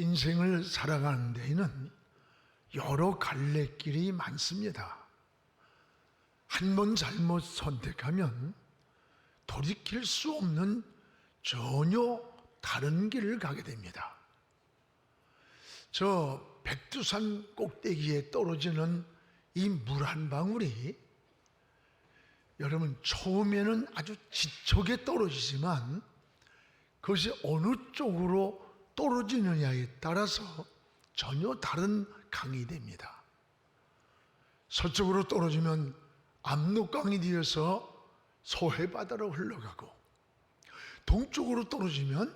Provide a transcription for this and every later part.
인생을 살아가는 데에는 여러 갈래길이 많습니다. 한 번 잘못 선택하면 돌이킬 수 없는 전혀 다른 길을 가게 됩니다. 저 백두산 꼭대기에 떨어지는 이 물 한 방울이 여러분 처음에는 아주 지척에 떨어지지만 그것이 어느 쪽으로 떨어지느냐에 따라서 전혀 다른 강이 됩니다. 서쪽으로 떨어지면 압록강이 되어서 소해바다로 흘러가고, 동쪽으로 떨어지면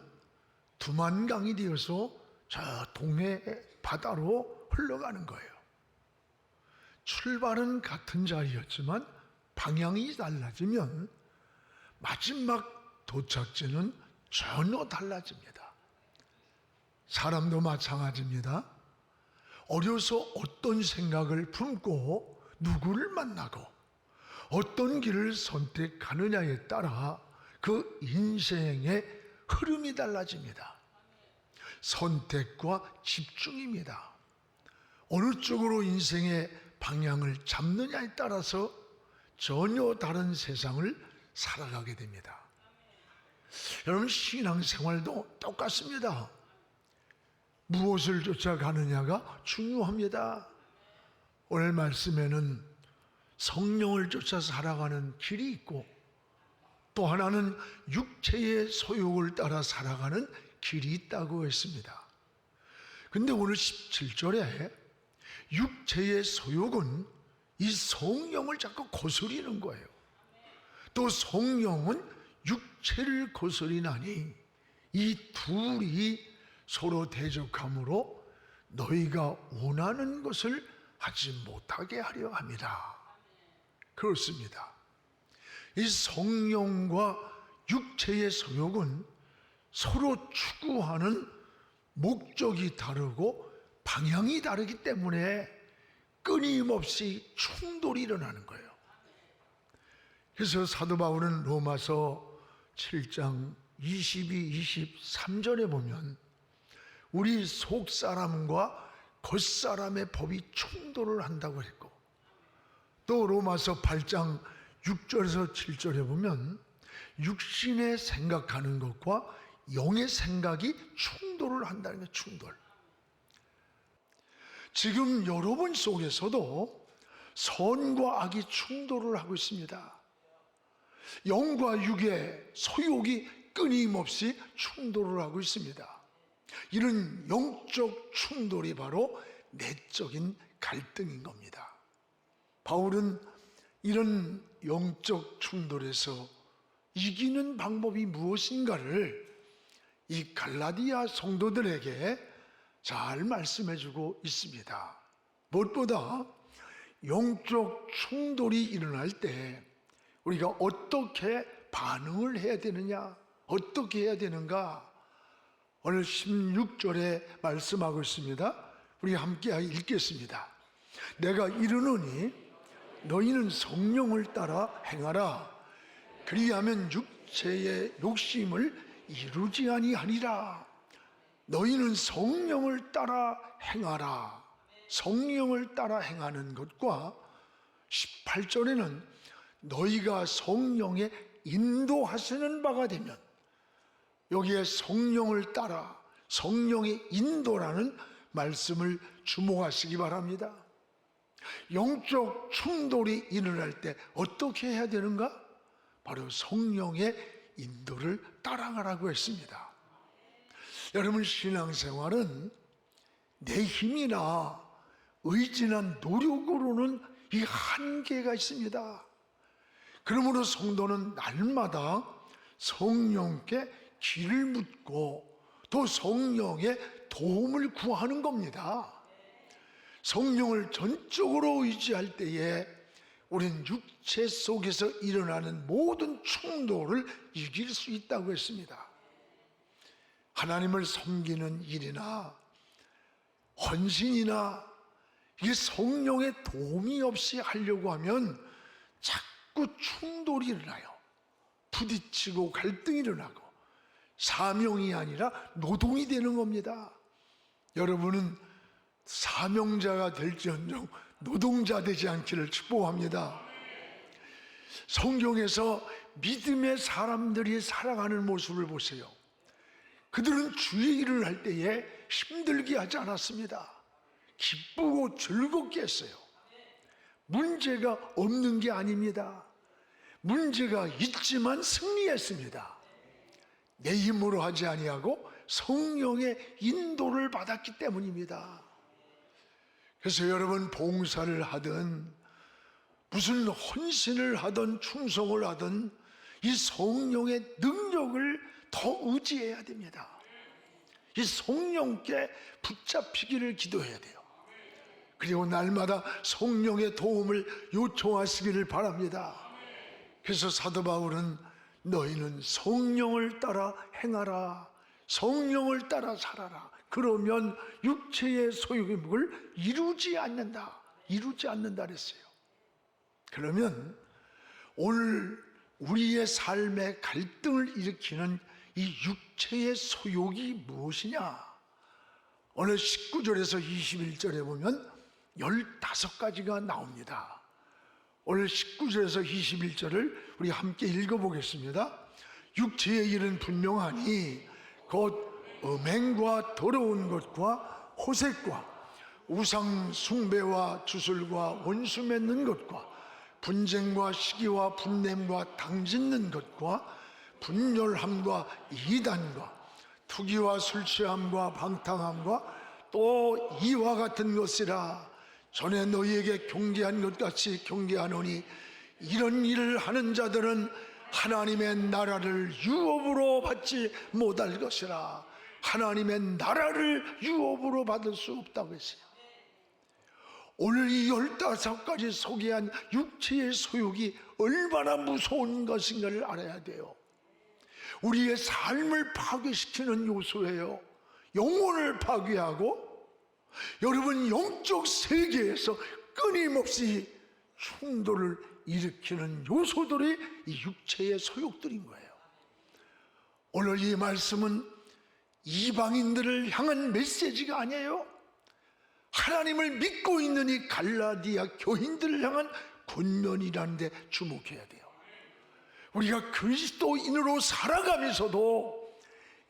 두만강이 되어서 저 동해바다로 흘러가는 거예요. 출발은 같은 자리였지만 방향이 달라지면 마지막 도착지는 전혀 달라집니다. 사람도 마찬가지입니다. 어려서 어떤 생각을 품고 누구를 만나고 어떤 길을 선택하느냐에 따라 그 인생의 흐름이 달라집니다. 선택과 집중입니다. 어느 쪽으로 인생의 방향을 잡느냐에 따라서 전혀 다른 세상을 살아가게 됩니다. 여러분, 신앙생활도 똑같습니다. 무엇을 쫓아가느냐가 중요합니다. 오늘 말씀에는 성령을 쫓아 살아가는 길이 있고, 또 하나는 육체의 소욕을 따라 살아가는 길이 있다고 했습니다. 근데 오늘 17절에 육체의 소욕은 이 성령을 자꾸 거스리는 거예요. 또 성령은 육체를 거스리나니 이 둘이 서로 대적함으로 너희가 원하는 것을 하지 못하게 하려 합니다. 그렇습니다. 이 성령과 육체의 소욕은 서로 추구하는 목적이 다르고 방향이 다르기 때문에 끊임없이 충돌이 일어나는 거예요. 그래서 사도 바울은 로마서 7장 22, 23절에 보면 우리 속사람과 겉사람의 법이 충돌을 한다고 했고, 또 로마서 8장 6절에서 7절에 보면 육신의 생각하는 것과 영의 생각이 충돌을 한다는 거예요. 충돌. 지금 여러분 속에서도 선과 악이 충돌을 하고 있습니다. 영과 육의 소욕이 끊임없이 충돌을 하고 있습니다. 이런 영적 충돌이 바로 내적인 갈등인 겁니다. 바울은 이런 영적 충돌에서 이기는 방법이 무엇인가를 이 갈라디아 성도들에게 잘 말씀해주고 있습니다. 무엇보다 영적 충돌이 일어날 때 우리가 어떻게 반응을 해야 되느냐, 어떻게 해야 되는가, 오늘 16절에 말씀하고 있습니다. 우리 함께 읽겠습니다. 내가 이르노니 너희는 성령을 따라 행하라. 그리하면 육체의 욕심을 이루지 아니하리라. 너희는 성령을 따라 행하라. 성령을 따라 행하는 것과 18절에는 너희가 성령의 인도하시는 바가 되면, 여기에 성령을 따라 성령의 인도라는 말씀을 주목하시기 바랍니다. 영적 충돌이 일어날 때 어떻게 해야 되는가? 바로 성령의 인도를 따라가라고 했습니다. 여러분, 신앙생활은 내 힘이나 의지나 노력으로는 이 한계가 있습니다. 그러므로 성도는 날마다 성령께 길을 묻고 또 성령의 도움을 구하는 겁니다. 성령을 전적으로 의지할 때에 우리는 육체 속에서 일어나는 모든 충돌을 이길 수 있다고 했습니다. 하나님을 섬기는 일이나 헌신이나 이게 성령의 도움이 없이 하려고 하면 자꾸 충돌이 일어나요. 부딪히고 갈등이 일어나고 사명이 아니라 노동이 되는 겁니다. 여러분은 사명자가 될지언정 노동자 되지 않기를 축복합니다. 성경에서 믿음의 사람들이 살아가는 모습을 보세요. 그들은 주의 일을 할 때에 힘들게 하지 않았습니다. 기쁘고 즐겁게 했어요. 문제가 없는 게 아닙니다. 문제가 있지만 승리했습니다. 내 힘으로 하지 아니하고 성령의 인도를 받았기 때문입니다. 그래서 여러분, 봉사를 하든 무슨 헌신을 하든 충성을 하든 이 성령의 능력을 더 의지해야 됩니다. 이 성령께 붙잡히기를 기도해야 돼요. 그리고 날마다 성령의 도움을 요청하시기를 바랍니다. 그래서 사도 바울은 너희는 성령을 따라 행하라, 성령을 따라 살아라. 그러면 육체의 소욕의 묵을 이루지 않는다 그랬어요. 그러면 오늘 우리의 삶의 갈등을 일으키는 이 육체의 소욕이 무엇이냐? 오늘 19절에서 21절에 보면 15가지가 나옵니다. 오늘 19절에서 21절을 우리 함께 읽어보겠습니다. 육체의 일은 분명하니 곧 음행과 더러운 것과 호색과 우상 숭배와 주술과 원수 맺는 것과 분쟁과 시기와 분냄과 당짓는 것과 분열함과 이단과 투기와 술 취함과 방탕함과 또 이와 같은 것이라. 전에 너희에게 경계한 것 같이 경계하노니 이런 일을 하는 자들은 하나님의 나라를 유업으로 받지 못할 것이라. 하나님의 나라를 유업으로 받을 수 없다고 했어요. 오늘 이 15가지 소개한 육체의 소욕이 얼마나 무서운 것인가를 알아야 돼요. 우리의 삶을 파괴시키는 요소예요. 영혼을 파괴하고 여러분 영적 세계에서 끊임없이 충돌을 일으키는 요소들이 이 육체의 소욕들인 거예요. 오늘 이 말씀은 이방인들을 향한 메시지가 아니에요. 하나님을 믿고 있는 이 갈라디아 교인들을 향한 권면이라는 데 주목해야 돼요. 우리가 그리스도인으로 살아가면서도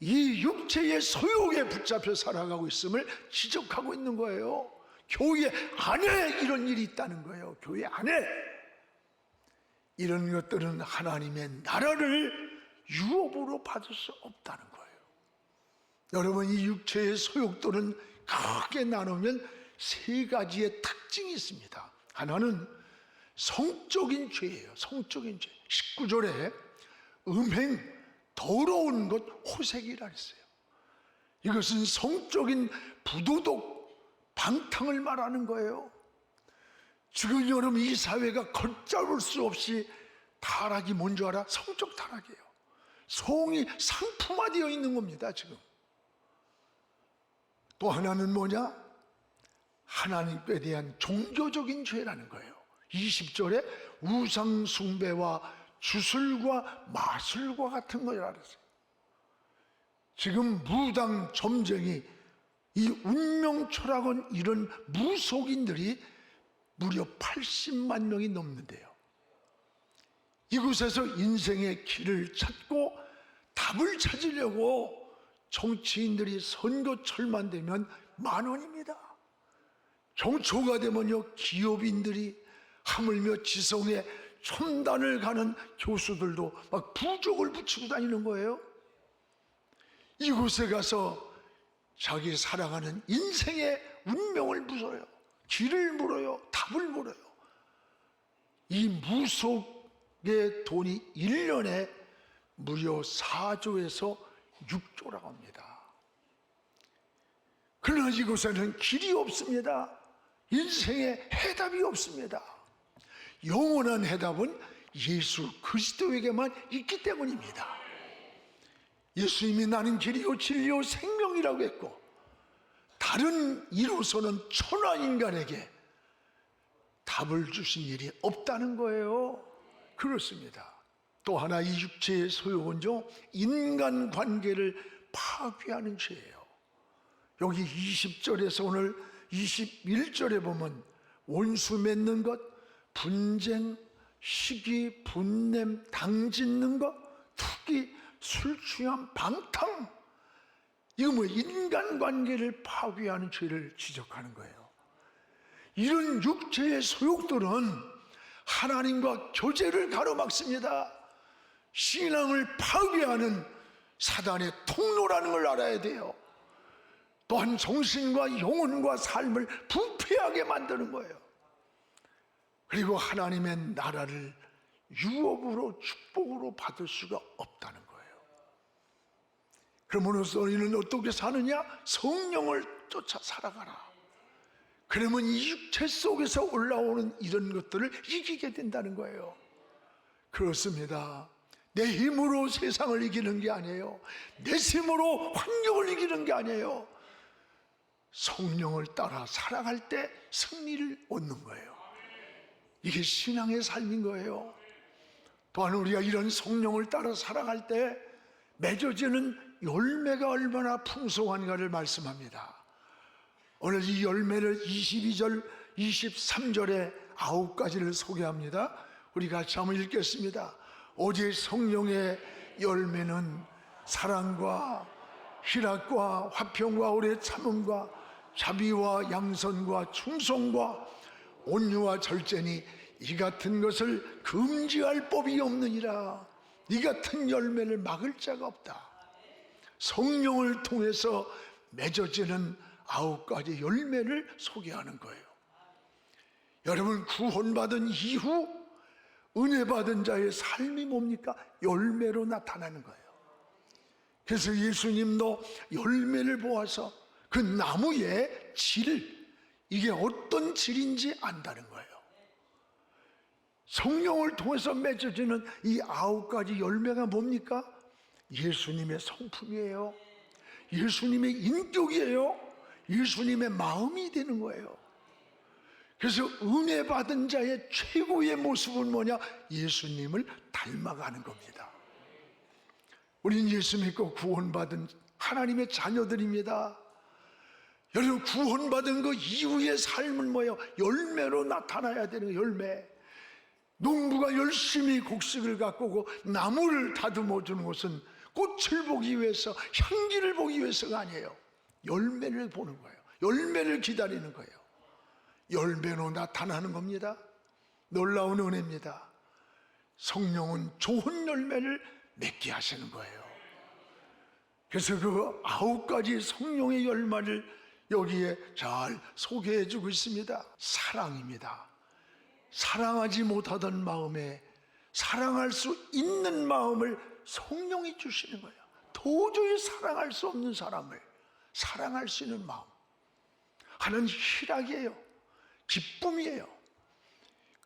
이 육체의 소욕에 붙잡혀 살아가고 있음을 지적하고 있는 거예요. 교회 안에 이런 일이 있다는 거예요. 교회 안에 이런 것들은 하나님의 나라를 유업으로 받을 수 없다는 거예요. 여러분, 이 육체의 소욕들은 크게 나누면 3가지의 특징이 있습니다. 하나는 성적인 죄예요. 성적인 죄. 19절에 음행, 더러운 것, 호색이라 했어요. 이것은 성적인 부도덕, 방탕을 말하는 거예요. 지금 여러분 이 사회가 걷잡을 수 없이 타락이 뭔지 알아? 성적 타락이에요. 성이 상품화되어 있는 겁니다. 지금 또 하나는 뭐냐? 하나님께 대한 종교적인 죄라는 거예요. 20절에 우상 숭배와 주술과 마술과 같은 거라 그랬어요. 지금 무당 점쟁이, 이 운명철학원 이런 무속인들이 무려 80만 명이 넘는데요. 이곳에서 인생의 길을 찾고 답을 찾으려고 정치인들이 선거철만 되면 만원입니다. 정초가 되면요, 기업인들이, 하물며 지성에 첨단을 가는 교수들도 막 부적을 붙이고 다니는 거예요. 이곳에 가서 자기 살아가는 인생의 운명을 물어요. 길을 물어요. 답을 물어요. 이 무속의 돈이 1년에 무려 4조에서 6조라고 합니다. 그러나 이곳에는 길이 없습니다. 인생의 해답이 없습니다. 영원한 해답은 예수 그리스도에게만 있기 때문입니다. 예수님이 나는 길이요 진리요 생명이라고 했고, 다른 이로서는 천하인간에게 답을 주신 일이 없다는 거예요. 그렇습니다. 또 하나, 이 육체의 소욕은요, 인간관계를 파괴하는 죄예요. 여기 20절에서 오늘 21절에 보면 원수 맺는 것, 분쟁, 시기, 분냄, 당짓는 것, 투기, 술 취함, 방탕, 이거 뭐 인간관계를 파괴하는 죄를 지적하는 거예요. 이런 육체의 소욕들은 하나님과 교제를 가로막습니다. 신앙을 파괴하는 사단의 통로라는 걸 알아야 돼요. 또한 정신과 영혼과 삶을 부패하게 만드는 거예요. 그리고 하나님의 나라를 유업으로 축복으로 받을 수가 없다는 거예요. 그러므로서 너희는 어떻게 사느냐? 성령을 쫓아 살아가라. 그러면 이 육체 속에서 올라오는 이런 것들을 이기게 된다는 거예요. 그렇습니다. 내 힘으로 세상을 이기는 게 아니에요. 내 힘으로 환경을 이기는 게 아니에요. 성령을 따라 살아갈 때 승리를 얻는 거예요. 이게 신앙의 삶인 거예요. 또한 우리가 이런 성령을 따라 살아갈 때 맺어지는 열매가 얼마나 풍성한가를 말씀합니다. 오늘 이 열매를 22절, 23절에 9가지를 소개합니다. 우리 같이 한번 읽겠습니다. 오직 성령의 열매는 사랑과 희락과 화평과 오래 참음과 자비와 양선과 충성과 온유와 절제니 이 같은 것을 금지할 법이 없느니라. 이 같은 열매를 막을 자가 없다. 성령을 통해서 맺어지는 9가지 열매를 소개하는 거예요. 여러분, 구원받은 이후 은혜 받은 자의 삶이 뭡니까? 열매로 나타나는 거예요. 그래서 예수님도 열매를 보아서 그 나무의 질, 이게 어떤 질인지 안다는 거예요. 성령을 통해서 맺어지는 이 9가지 열매가 뭡니까? 예수님의 성품이에요. 예수님의 인격이에요. 예수님의 마음이 되는 거예요. 그래서 은혜 받은 자의 최고의 모습은 뭐냐? 예수님을 닮아가는 겁니다. 우린 예수 믿고 구원받은 하나님의 자녀들입니다. 여러분, 구원받은 그 이후의 삶은 뭐예요? 열매로 나타나야 되는 거예요. 열매. 농부가 열심히 곡식을 갖고 오고 나무를 다듬어 주는 것은 꽃을 보기 위해서, 향기를 보기 위해서가 아니에요. 열매를 보는 거예요. 열매를 기다리는 거예요. 열매로 나타나는 겁니다. 놀라운 은혜입니다. 성령은 좋은 열매를 맺게 하시는 거예요. 그래서 그 9가지 성령의 열매를 여기에 잘 소개해 주고 있습니다. 사랑입니다. 사랑하지 못하던 마음에 사랑할 수 있는 마음을 성령이 주시는 거예요. 도저히 사랑할 수 없는 사람을 사랑할 수 있는 마음. 하나는 희락이에요. 기쁨이에요.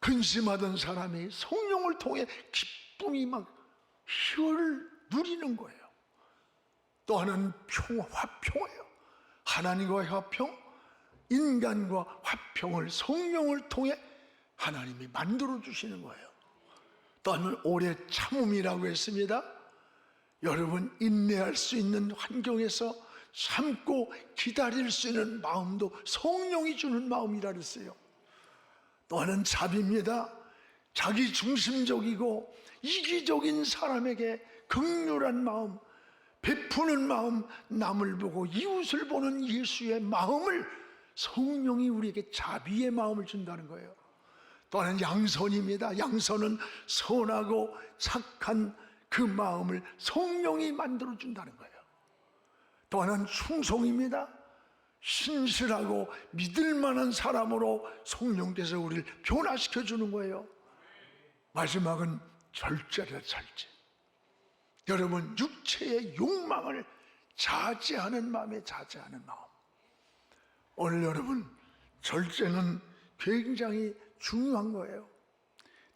근심하던 사람이 성령을 통해 기쁨이 막 희열을 누리는 거예요. 또 하나는 화평이에요. 하나님과의 화평, 인간과 화평을 성령을 통해 하나님이 만들어 주시는 거예요. 또 하나는 오래 참음이라고 했습니다. 여러분, 인내할 수 있는 환경에서 참고 기다릴 수 있는 마음도 성령이 주는 마음이라 그랬어요. 또 하나는 자비입니다. 자기 중심적이고 이기적인 사람에게 긍휼한 마음, 베푸는 마음, 남을 보고 이웃을 보는 예수의 마음을 성령이 우리에게 자비의 마음을 준다는 거예요. 또 하나는 양선입니다. 양선은 선하고 착한 그 마음을 성령이 만들어 준다는 거예요. 또 하나는 충성입니다. 신실하고 믿을 만한 사람으로 성령께서 우리를 변화시켜 주는 거예요. 마지막은 절제다, 절제. 여러분, 육체의 욕망을 자제하는 마음에 자제하는 마음. 오늘 여러분, 절제는 굉장히 중요한 거예요.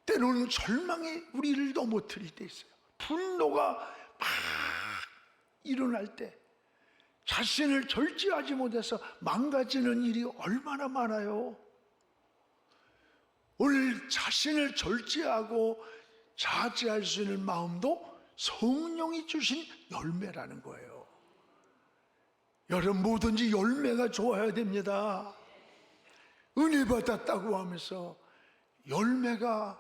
때로는 절망이 우리를 넘어뜨릴 때 있어요. 분노가 막 일어날 때 자신을 절제하지 못해서 망가지는 일이 얼마나 많아요. 오늘 자신을 절제하고 자제할 수 있는 마음도 성령이 주신 열매라는 거예요. 여러분, 뭐든지 열매가 좋아야 됩니다. 은혜 받았다고 하면서 열매가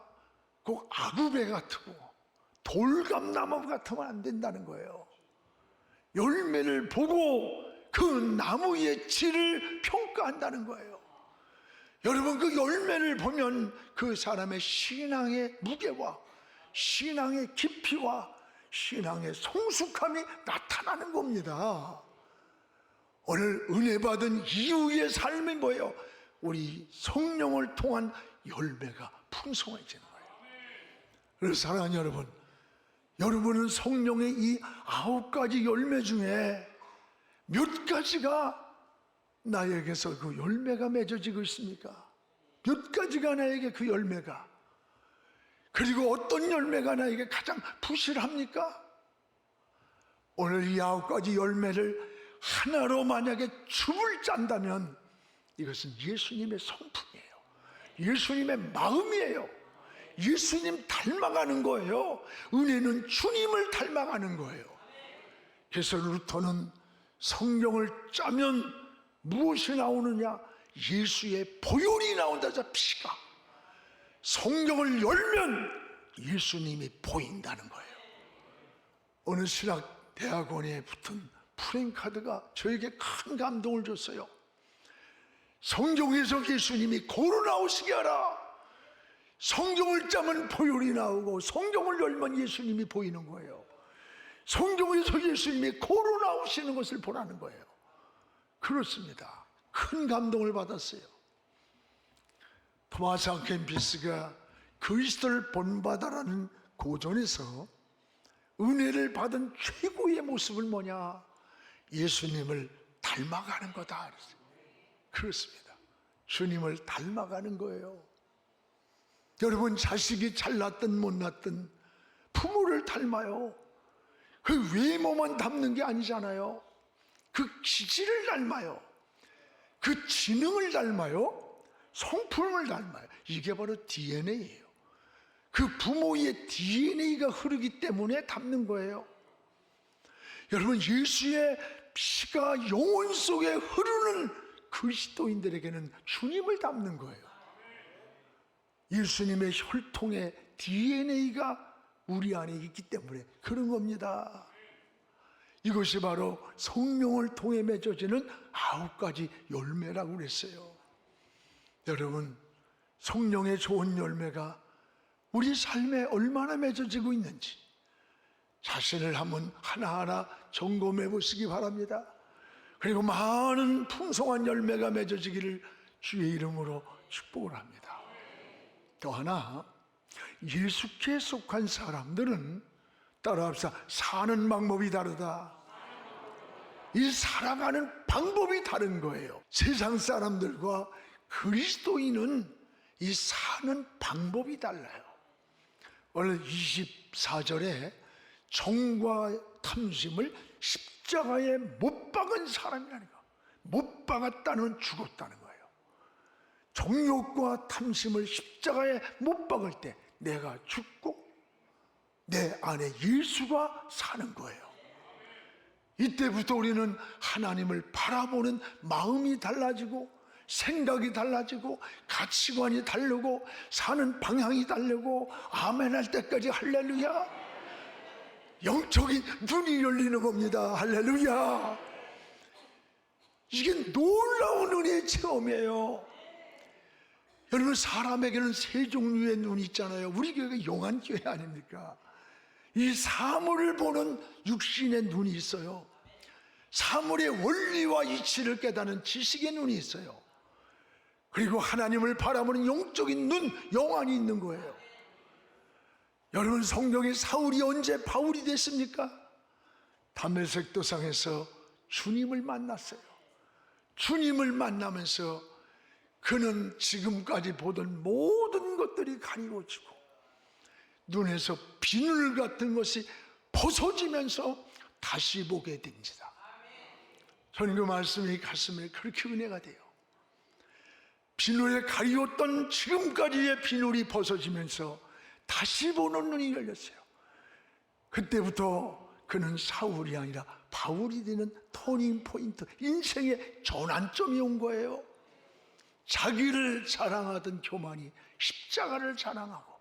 꼭 아구배 같고 돌감나무 같으면 안 된다는 거예요. 열매를 보고 그 나무의 질을 평가한다는 거예요. 여러분, 그 열매를 보면 그 사람의 신앙의 무게와 신앙의 깊이와 신앙의 성숙함이 나타나는 겁니다. 오늘 은혜 받은 이후의 삶이 뭐예요? 우리 성령을 통한 열매가 풍성해지는 거예요. 그래서 사랑하는 여러분, 여러분은 성령의 이 9가지 열매 중에 몇 가지가 나에게서 그 열매가 맺어지고 있습니까? 몇 가지가 나에게 그 열매가, 그리고 어떤 열매가 나에게 가장 부실합니까? 오늘 이 9가지 열매를 하나로 만약에 줍을 짠다면 이것은 예수님의 성품이에요. 예수님의 마음이에요. 예수님 닮아가는 거예요. 은혜는 주님을 닮아가는 거예요. 그래서 루터는 성경을 짜면 무엇이 나오느냐? 예수의 보혈이 나온다. 자, 피가. 성경을 열면 예수님이 보인다는 거예요. 어느 신학대학원에 붙은 프랭카드가 저에게 큰 감동을 줬어요. 성경에서 예수님이 고루 나오시게 하라. 성경을 짜면 보혈이 나오고 성경을 열면 예수님이 보이는 거예요. 성경에서 예수님이 고루 나오시는 것을 보라는 거예요. 그렇습니다. 큰 감동을 받았어요. 토마스 아켄피스가 그리스도를 본받아라는 고전에서 은혜를 받은 최고의 모습은 뭐냐? 예수님을 닮아가는 거다. 그렇습니다. 주님을 닮아가는 거예요. 여러분, 자식이 잘났든 못났든 부모를 닮아요. 그 외모만 닮는 게 아니잖아요. 그 기질을 닮아요. 그 지능을 닮아요. 성품을 닮아요. 이게 바로 DNA예요. 그 부모의 DNA가 흐르기 때문에 닮는 거예요. 여러분, 예수의 피가 영혼 속에 흐르는 그리스도인들에게는 주님을 닮는 거예요. 예수님의 혈통의 DNA가 우리 안에 있기 때문에 그런 겁니다. 이것이 바로 성령을 통해 맺어지는 9가지 열매라고 그랬어요. 여러분, 성령의 좋은 열매가 우리 삶에 얼마나 맺어지고 있는지 자신을 한번 하나하나 점검해 보시기 바랍니다. 그리고 많은 풍성한 열매가 맺어지기를 주의 이름으로 축복을 합니다. 또 하나, 예수께 속한 사람들은 따라합시다. 사는 방법이 다르다. 이 살아가는 방법이 다른 거예요. 세상 사람들과 그리스도인은 이 사는 방법이 달라요. 오늘 24절에 정과 탐심을 십자가에 못 박은 사람이라는 거. 못 박았다는 죽었다는 거예요. 정욕과 탐심을 십자가에 못 박을 때 내가 죽고 내 안에 예수가 사는 거예요. 이때부터 우리는 하나님을 바라보는 마음이 달라지고 생각이 달라지고 가치관이 다르고 사는 방향이 다르고 아멘 할 때까지 할렐루야, 영적인 눈이 열리는 겁니다. 할렐루야. 이게 놀라운 은혜의 체험이에요. 여러분, 사람에게는 세 종류의 눈이 있잖아요. 우리 교회가 용안교회 아닙니까? 이 사물을 보는 육신의 눈이 있어요. 사물의 원리와 이치를 깨닫는 지식의 눈이 있어요. 그리고 하나님을 바라보는 영적인 눈, 영안이 있는 거예요. 여러분, 성경의 사울이 언제 바울이 됐습니까? 담메색 도상에서 주님을 만났어요. 주님을 만나면서 그는 지금까지 보던 모든 것들이 가리워지고 눈에서 비늘 같은 것이 벗어지면서 다시 보게 됩니다. 저는 그 말씀이 가슴에 그렇게 은혜가 돼요. 비늘에 가리웠던 지금까지의 비늘이 벗어지면서 다시 보는 눈이 열렸어요. 그때부터 그는 사울이 아니라 바울이 되는 터닝 포인트, 인생의 전환점이 온 거예요. 자기를 자랑하던 교만이 십자가를 자랑하고,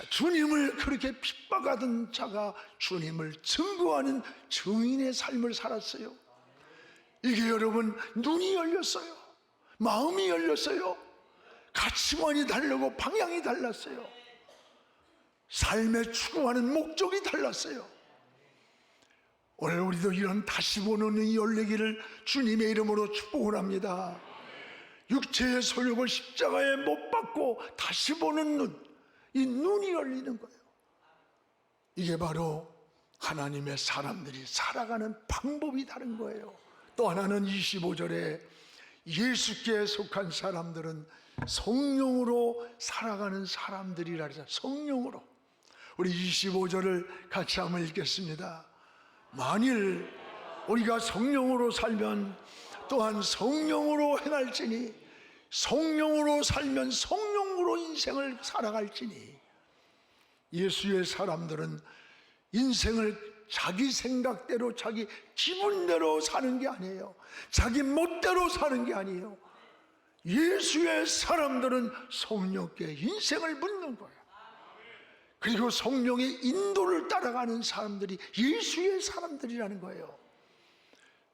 주님을 그렇게 핍박하던 자가 주님을 증거하는 증인의 삶을 살았어요. 이게 여러분, 눈이 열렸어요. 마음이 열렸어요. 가치관이 다르고 방향이 달랐어요. 삶에 추구하는 목적이 달랐어요. 오늘 우리도 이런 다시 보는 눈이 열리기를 주님의 이름으로 축복을 합니다. 육체의 소욕을 십자가에 못 박고 다시 보는 눈, 이 눈이 열리는 거예요. 이게 바로 하나님의 사람들이 살아가는 방법이 다른 거예요. 또 하나는 25절에 예수께 속한 사람들은 성령으로 살아가는 사람들이라 그랬어요. 성령으로. 우리 25절을 같이 한번 읽겠습니다. 만일 우리가 성령으로 살면 또한 성령으로 행할지니, 성령으로 살면 성령으로 인생을 살아갈지니. 예수의 사람들은 인생을 자기 생각대로, 자기 기분대로 사는 게 아니에요. 자기 멋대로 사는 게 아니에요. 예수의 사람들은 성령께 인생을 묻는 거예요. 그리고 성령의 인도를 따라가는 사람들이 예수의 사람들이라는 거예요.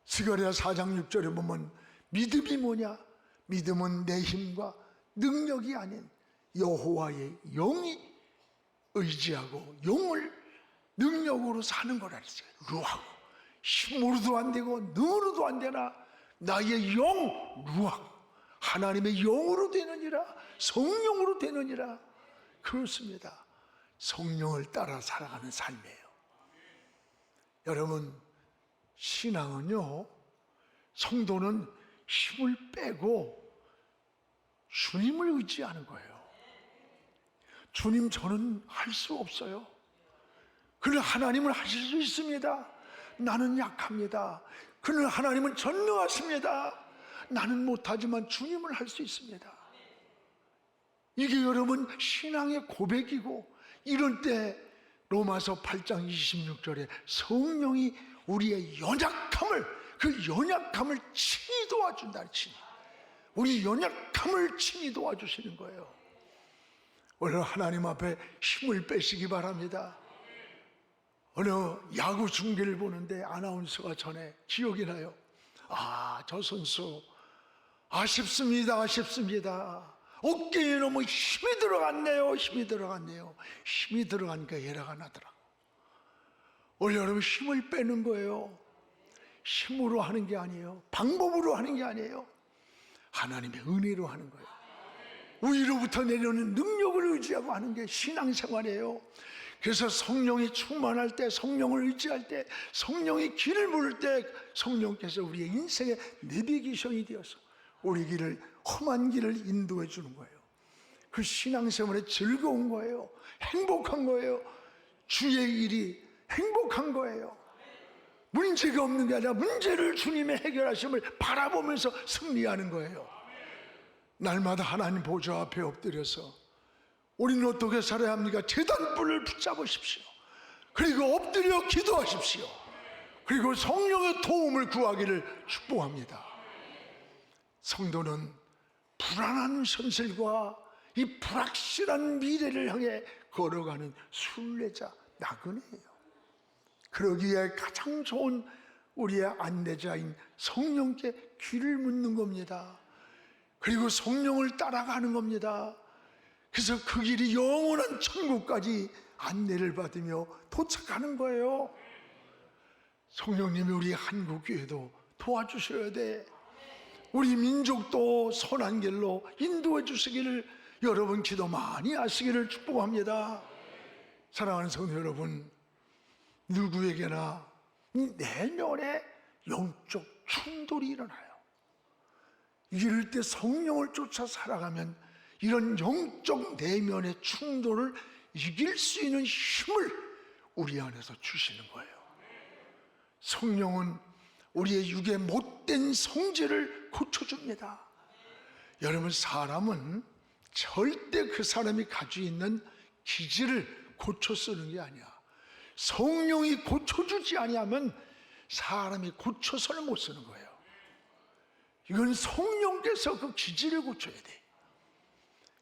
스가랴 4장 6절에 보면 믿음이 뭐냐? 믿음은 내 힘과 능력이 아닌 여호와의 영이 의지하고 영을 능력으로 사는 거라 그랬어요. 루하고 힘으로도 안 되고 능으로도 안 되나 나의 영 루하고 하나님의 영으로 되느니라, 성령으로 되느니라. 그렇습니다. 성령을 따라 살아가는 삶이에요. 여러분, 신앙은요, 성도는 힘을 빼고 주님을 의지하는 거예요. 주님, 저는 할 수 없어요. 그러나 하나님은 하실 수 있습니다. 나는 약합니다. 그러나 하나님은 전능하십니다. 나는 못하지만 주님은 할 수 있습니다. 이게 여러분 신앙의 고백이고, 이럴 때 로마서 8장 26절에 성령이 우리의 연약함을, 그 연약함을 친히 도와준다. 친히 우리 연약함을 친히 도와주시는 거예요. 오늘 하나님 앞에 힘을 빼시기 바랍니다. 어느 야구 중계를 보는데 아나운서가 전에 기억이 나요. 저 선수 아쉽습니다. 어깨에 너무 힘이 들어갔네요. 힘이 들어가니까 예라가 나더라고. 오늘 여러분, 힘을 빼는 거예요. 힘으로 하는 게 아니에요. 방법으로 하는 게 아니에요. 하나님의 은혜로 하는 거예요. 위로부터 내려오는 능력을 의지하고 하는 게 신앙생활이에요. 그래서 성령이 충만할 때, 성령을 의지할 때, 성령이 길을 물을 때 성령께서 우리의 인생의 내비게이션이 되어서 우리 길을, 험한 길을 인도해 주는 거예요. 그 신앙생활에 즐거운 거예요. 행복한 거예요. 주의 일이 행복한 거예요. 문제가 없는 게 아니라 문제를 주님의 해결하심을 바라보면서 승리하는 거예요. 날마다 하나님 보좌 앞에 엎드려서 우리는 어떻게 살아야 합니까? 제단불을 붙잡으십시오. 그리고 엎드려 기도하십시오. 그리고 성령의 도움을 구하기를 축복합니다. 성도는 불안한 현실과 이 불확실한 미래를 향해 걸어가는 순례자, 나그네예요. 그러기에 가장 좋은 우리의 안내자인 성령께 귀를 묻는 겁니다. 그리고 성령을 따라가는 겁니다. 그래서 그 길이 영원한 천국까지 안내를 받으며 도착하는 거예요. 성령님이 우리 한국교회도 도와주셔야 돼. 우리 민족도 선한 길로 인도해 주시기를 여러분 기도 많이 하시기를 축복합니다. 사랑하는 성도 여러분, 누구에게나 내면에 영적 충돌이 일어나요. 이럴 때 성령을 쫓아 살아가면 이런 영적 내면의 충돌을 이길 수 있는 힘을 우리 안에서 주시는 거예요. 성령은 우리의 육의 못된 성질을 고쳐줍니다. 여러분, 사람은 절대 그 사람이 가지고 있는 기질을 고쳐 쓰는 게 아니야. 성령이 고쳐주지 아니하면 사람이 고쳐서는 못 쓰는 거예요. 이건 성령께서 그 기질을 고쳐야 돼.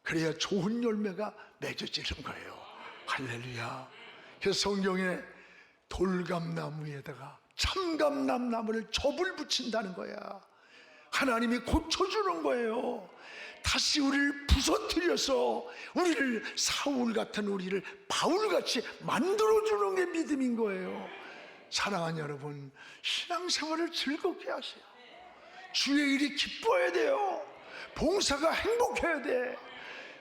그래야 좋은 열매가 맺어지는 거예요. 할렐루야. 그래서 성경에 돌감나무에다가 참감나무를 접을 붙인다는 거야. 하나님이 고쳐주는 거예요. 다시 우리를 부서뜨려서 우리를 사울 같은 우리를 바울같이 만들어주는 게 믿음인 거예요. 사랑하는 여러분, 신앙생활을 즐겁게 하세요. 주의 일이 기뻐야 돼요. 봉사가 행복해야 돼.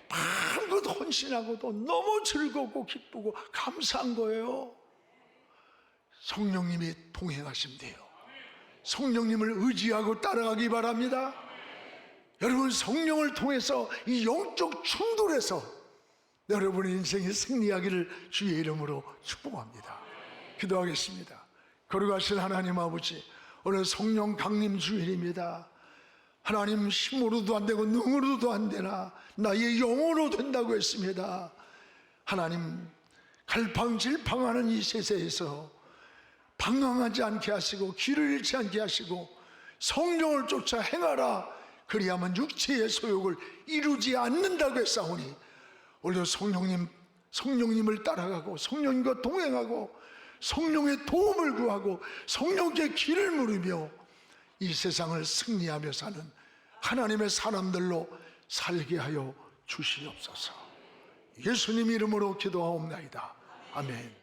마음껏 헌신하고도 너무 즐겁고 기쁘고 감사한 거예요. 성령님이 동행하시면 돼요. 성령님을 의지하고 따라가기 바랍니다. 여러분, 성령을 통해서 이 영적 충돌에서 여러분의 인생이 승리하기를 주의 이름으로 축복합니다. 기도하겠습니다. 거룩하신 하나님 아버지, 오늘 성령 강림 주일입니다. 하나님, 힘으로도 안 되고 능으로도 안 되나 나의 영으로 된다고 했습니다. 하나님, 갈팡질팡하는 이 세상에서 방황하지 않게 하시고 길을 잃지 않게 하시고 성령을 쫓아 행하라. 그리하면 육체의 소욕을 이루지 않는다고 했사오니 오늘 성령님을 따라가고 성령님과 동행하고 성령의 도움을 구하고 성령께 길을 물으며 이 세상을 승리하며 사는 하나님의 사람들로 살게 하여 주시옵소서. 예수님 이름으로 기도하옵나이다. 아멘.